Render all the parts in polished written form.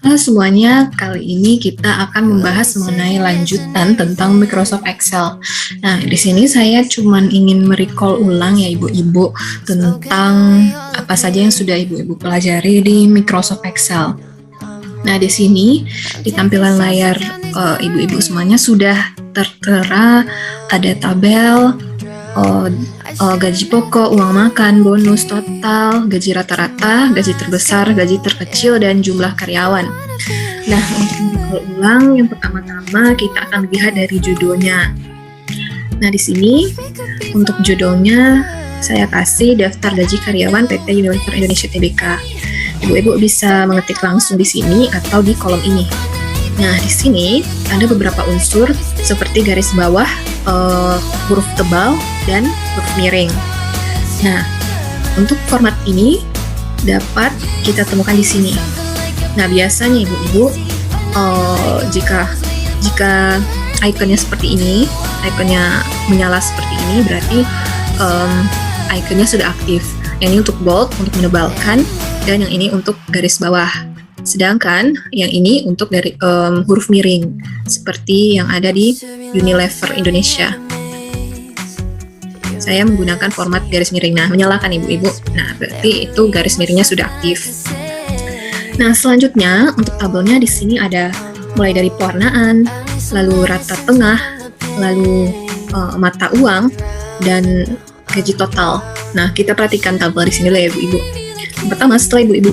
Halo semuanya, kali ini kita akan membahas mengenai lanjutan tentang Microsoft Excel. Nah, di sini saya cuman ingin merecall ulang ya ibu-ibu tentang apa saja yang sudah ibu-ibu pelajari di Microsoft Excel. Nah, di sini di tampilan layar ibu-ibu semuanya sudah tertera ada tabel, gaji pokok, uang makan, bonus total, gaji rata-rata, gaji terbesar, gaji terkecil, dan jumlah karyawan. Nah, untuk mengulang ulang, yang pertama-tama kita akan lihat dari judulnya. Nah, di sini untuk judulnya saya kasih daftar gaji karyawan PT Unilever Indonesia Tbk. Ibu-ibu bisa mengetik langsung di sini atau di kolom ini. Nah, di sini ada beberapa unsur seperti garis bawah, huruf tebal, dan huruf miring. Nah, untuk format ini dapat kita temukan di sini. Nah, biasanya ibu-ibu jika ikonnya seperti ini, ikonnya menyala seperti ini, berarti ikonnya sudah aktif. Yang ini untuk bold, untuk menebalkan, dan yang ini untuk garis bawah. Sedangkan yang ini untuk dari huruf miring seperti yang ada di Unilever Indonesia. Saya menggunakan format garis miring. Nah, menyalakan ibu-ibu. Nah, berarti itu garis miringnya sudah aktif. Nah, selanjutnya untuk tabelnya di sini ada mulai dari pewarnaan, lalu rata tengah, lalu mata uang, dan gaji total. Nah, kita perhatikan tabel di sini lah ya ibu-ibu. Pertama, setelah ibu-ibu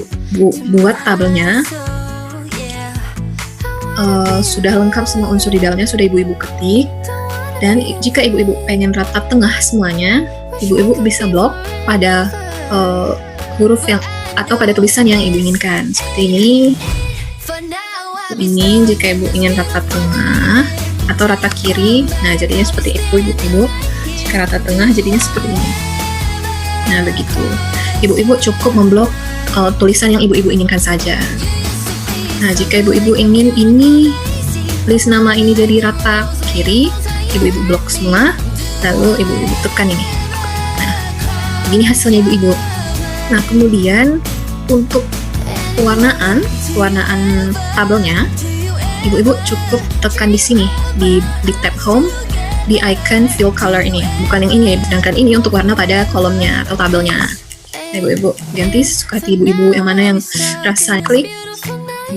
buat tabelnya, sudah lengkap semua unsur di dalamnya, sudah ibu-ibu ketik. Dan jika ibu-ibu pengen rata tengah semuanya, ibu-ibu bisa blok pada huruf yang atau pada tulisan yang ibu inginkan. Seperti ini. Ini jika ibu ingin rata tengah atau rata kiri, nah jadinya seperti itu ibu-ibu. Jika rata tengah jadinya seperti ini. Nah, begitu. Ibu-ibu cukup memblok tulisan yang ibu-ibu inginkan saja. Nah, jika ibu-ibu ingin ini list nama ini jadi rata kiri, ibu-ibu blok semua, lalu ibu-ibu tekan ini. Nah, begini hasilnya ibu-ibu. Nah, kemudian untuk pewarnaan tabelnya, ibu-ibu cukup tekan di sini di tab home, di icon fill color ini, bukan yang ini, sedangkan ini untuk warna pada kolomnya atau tabelnya. Nah, ibu-ibu ganti sesuka hati ibu-ibu yang mana yang rasa klik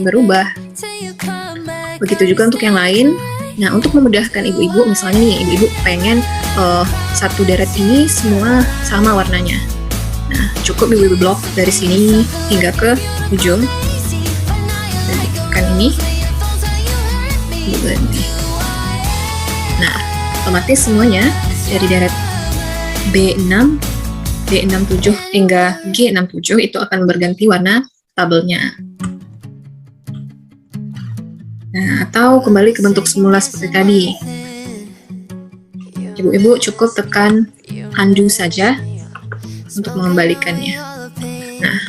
berubah. Begitu juga untuk yang lain. Nah, untuk memudahkan ibu-ibu, misalnya nih ibu-ibu pengen satu deret ini semua sama warnanya. Nah, cukup ibu-ibu blok dari sini hingga ke ujung. Dan tekan ini, ibu ganti. Nah, otomatis semuanya dari deret B6, D67 hingga G67 itu akan berganti warna tabelnya. Nah, atau kembali ke bentuk semula seperti tadi. Ibu-ibu cukup tekan undo saja untuk mengembalikannya. Nah,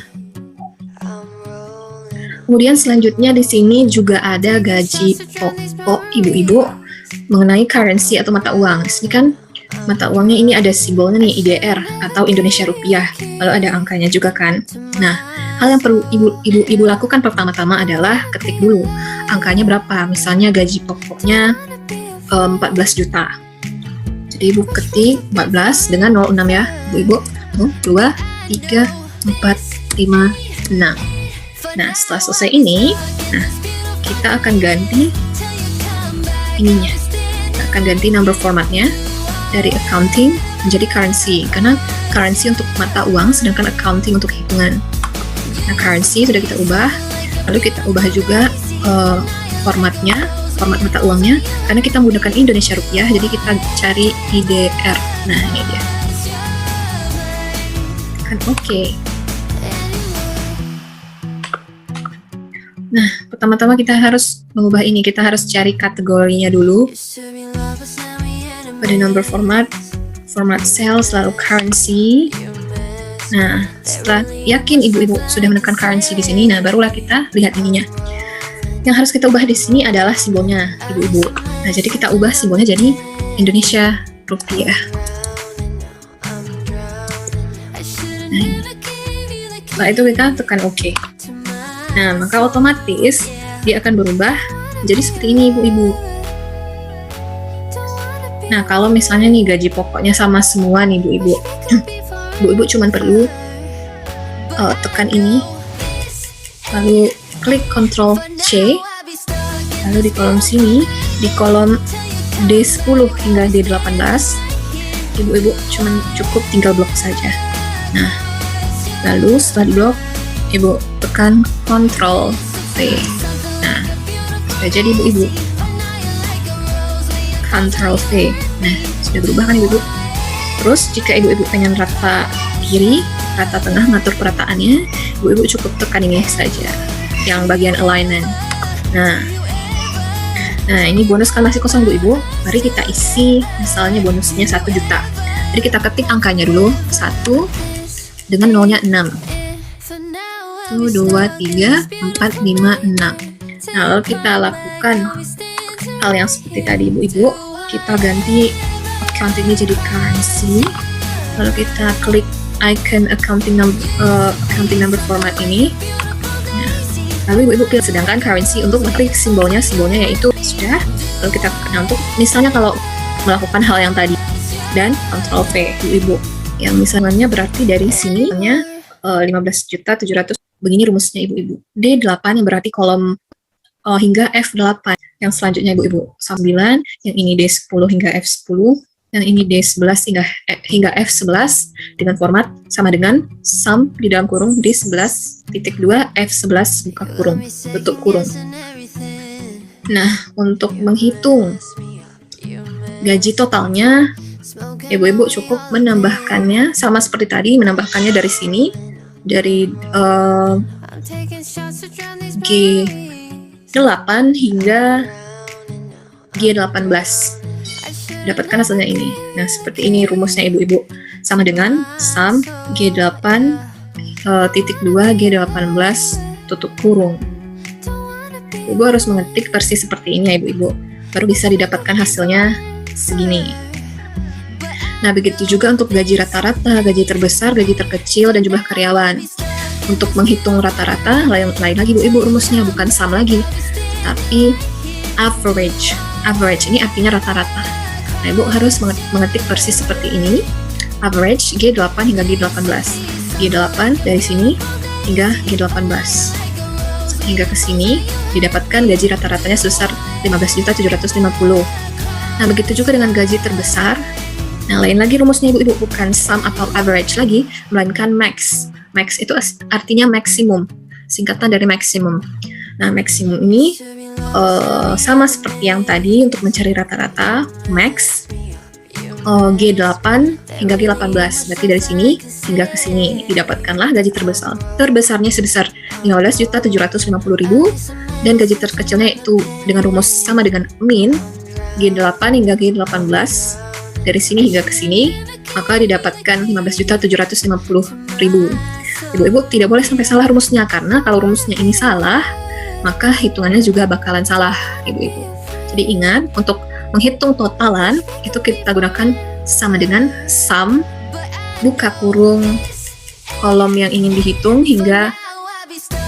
kemudian selanjutnya di sini juga ada gaji pokok ibu-ibu mengenai currency atau mata uang. Di sini kan mata uangnya ini ada simbolnya nih, IDR atau Indonesia Rupiah. Lalu ada angkanya juga kan. Nah, hal yang perlu ibu lakukan pertama-tama adalah ketik dulu angkanya berapa. Misalnya gaji pokoknya 14 juta. Jadi ibu ketik 14 dengan 06 ya, ibu. 1, 2, 3, 4, 5, 6. Nah, setelah selesai ini, nah kita akan ganti ininya. Kita akan ganti number formatnya dari accounting menjadi currency, karena currency untuk mata uang, sedangkan accounting untuk hitungan. Nah, currency sudah kita ubah, lalu kita ubah juga format mata uangnya, karena kita menggunakan Indonesia Rupiah, jadi kita cari IDR. Nah, ini dia. Kan oke. Nah, pertama-tama kita harus mengubah ini, kita harus cari kategorinya dulu. Pada number format sales, lalu currency. Nah, setelah yakin ibu-ibu sudah menekan currency di sini, nah barulah kita lihat ininya. Yang harus kita ubah di sini adalah simbolnya, ibu-ibu. Nah, jadi kita ubah simbolnya jadi Indonesia Rupiah. Nah, setelah itu kita tekan OK. Nah, maka otomatis dia akan berubah jadi seperti ini ibu-ibu. Nah, kalau misalnya nih gaji pokoknya sama semua nih ibu-ibu, ibu-ibu cuma perlu tekan ini, lalu klik Ctrl C, lalu di kolom sini, di kolom D10 hingga D18, ibu-ibu cuma cukup tinggal blok saja. Nah, lalu setelah di blok, ibu tekan Ctrl V. Nah, sudah jadi ibu-ibu. Ctrl V. Nah, sudah berubah kan ibu-ibu? Terus jika ibu-ibu pengen rata kiri, rata tengah, ngatur perataannya, ibu-ibu cukup tekan ini saja, yang bagian alignment. Nah, ini bonus kan masih kosong ibu-ibu. Mari kita isi, misalnya bonusnya 1 juta. Jadi kita ketik angkanya dulu, 1 dengan nolnya 6. 1, 2, 3, 4, 5, 6. Nah, lalu kita lakukan hal yang seperti tadi ibu-ibu. Kita ganti accountingnya jadi currency, lalu kita klik icon accounting number format ini. Nah, lalu ibu-ibu pilih, sedangkan currency untuk klik simbolnya yaitu sudah. Lalu kita untuk misalnya kalau melakukan hal yang tadi dan Ctrl V ibu-ibu, yang misalnya berarti dari sini 15.700.000 begini rumusnya ibu-ibu. D8 yang berarti kolom hingga F8. Yang selanjutnya ibu-ibu 9, yang ini D10 hingga F10, yang ini D11 hingga F11 dengan format sama dengan sum di dalam kurung D11.2 F11 buka kurung, tutup kurung. Nah, untuk menghitung gaji totalnya, ibu-ibu cukup menambahkannya sama seperti tadi, menambahkannya dari sini, dari G8 hingga G18. Dapatkan hasilnya ini. Nah, seperti ini rumusnya ibu-ibu. Sama dengan sum G8 titik 2 G18 tutup kurung. Ibu harus mengetik versi seperti ini ya ibu-ibu, baru bisa didapatkan hasilnya segini. Nah, begitu juga untuk gaji rata-rata, gaji terbesar, gaji terkecil, dan jumlah karyawan. Untuk menghitung rata-rata, lain lagi ibu-ibu rumusnya, bukan sum lagi, tapi average. Average ini artinya rata-rata. Nah, ibu harus mengetik versi seperti ini, average G8 hingga G18. G8 dari sini hingga G18. Hingga ke sini didapatkan gaji rata-ratanya sebesar 15.750.000. Nah, begitu juga dengan gaji terbesar. Nah, lain lagi rumusnya ibu-ibu, bukan sum atau average lagi, melainkan max. Max itu artinya maksimum, singkatan dari maksimum. Nah, maksimum ini sama seperti yang tadi untuk mencari rata-rata, max G8 hingga G18. Berarti dari sini hingga ke sini didapatkanlah gaji terbesar. Terbesarnya sebesar 15.750.000 dan gaji terkecilnya itu dengan rumus sama dengan min G8 hingga G18. Dari sini hingga ke sini maka didapatkan 15.750.000. Ibu-ibu tidak boleh sampai salah rumusnya, karena kalau rumusnya ini salah, maka hitungannya juga bakalan salah, ibu-ibu. Jadi ingat, untuk menghitung totalan, itu kita gunakan sama dengan sum, buka kurung, kolom yang ingin dihitung, hingga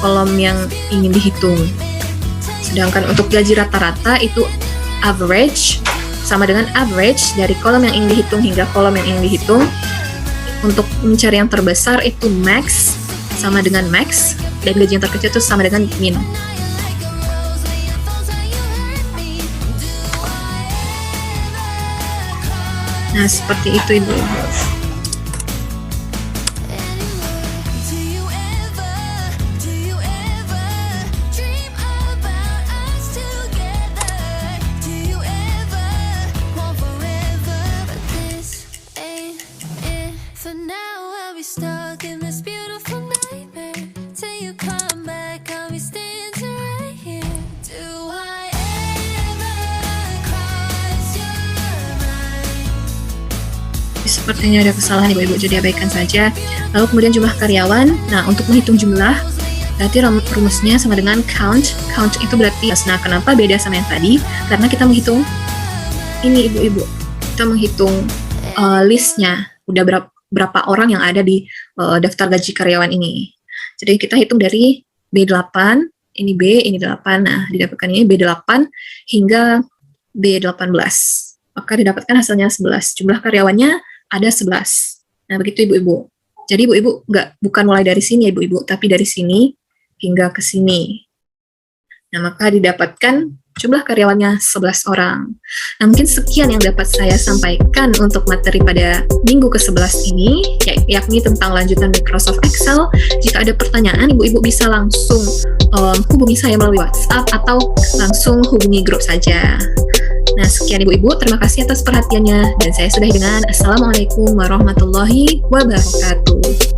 kolom yang ingin dihitung. Sedangkan untuk gaji rata-rata, itu average, sama dengan average dari kolom yang ingin dihitung hingga kolom yang ingin dihitung. Untuk mencari yang terbesar itu max sama dengan max, dan gaji yang terkecil itu sama dengan min. Nah, seperti itu ibu-ibu. Sepertinya ada kesalahan ibu-ibu, jadi abaikan saja. Lalu kemudian jumlah karyawan. Nah, untuk menghitung jumlah, berarti rumusnya sama dengan count. Count itu berarti, nah kenapa beda sama yang tadi? Karena kita menghitung ini ibu-ibu, kita menghitung listnya, udah berapa orang yang ada di daftar gaji karyawan ini. Jadi kita hitung dari B8 ini B, ini 8. Nah, didapatkan ini B8 hingga B18. Maka didapatkan hasilnya 11. Jumlah karyawannya ada 11. Nah, begitu Ibu-Ibu. Jadi Ibu-Ibu bukan mulai dari sini ya Ibu-Ibu, tapi dari sini hingga ke sini. Nah, maka didapatkan jumlah karyawannya 11 orang. Nah, mungkin sekian yang dapat saya sampaikan untuk materi pada minggu ke-11 ini, yakni tentang lanjutan Microsoft Excel. Jika ada pertanyaan, Ibu-Ibu bisa langsung hubungi saya melalui WhatsApp atau langsung hubungi grup saja. Nah, sekian Ibu-Ibu, terima kasih atas perhatiannya, dan saya sudahi dengan Assalamualaikum warahmatullahi wabarakatuh.